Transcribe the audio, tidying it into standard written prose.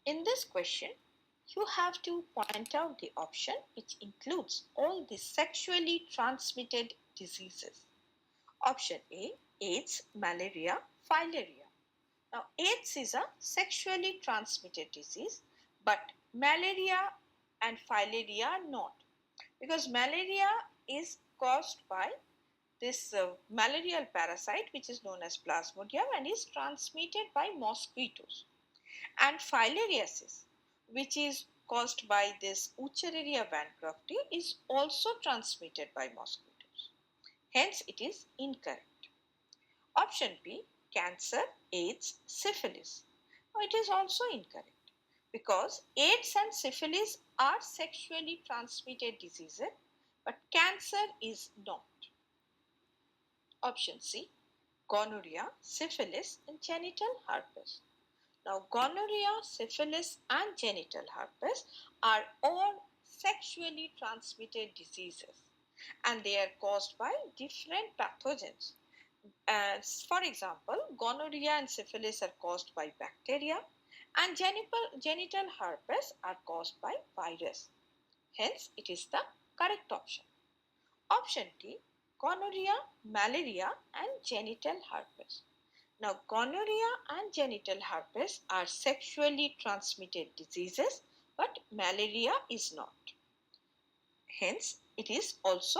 In this question, you have to point out the option which includes all the sexually transmitted diseases. Option A, AIDS, malaria, filaria. Now, AIDS is a sexually transmitted disease, but malaria and filaria are not, because malaria is caused by this malarial parasite which is known as plasmodium and is transmitted by mosquitoes. And filariasis, which is caused by this Wuchereria bancrofti, is also transmitted by mosquitoes. Hence, it is incorrect. Option B, cancer, AIDS, syphilis. Now, it is also incorrect because AIDS and syphilis are sexually transmitted diseases, but cancer is not. Option C, gonorrhea, syphilis, and genital herpes. Now, gonorrhea, syphilis, and genital herpes are all sexually transmitted diseases, and they are caused by different pathogens. For example, gonorrhea and syphilis are caused by bacteria, and genital herpes are caused by virus. Hence, it is the correct option. Option D, gonorrhea, malaria, and genital herpes. Now, gonorrhea and genital herpes are sexually transmitted diseases, but malaria is not. Hence, it is also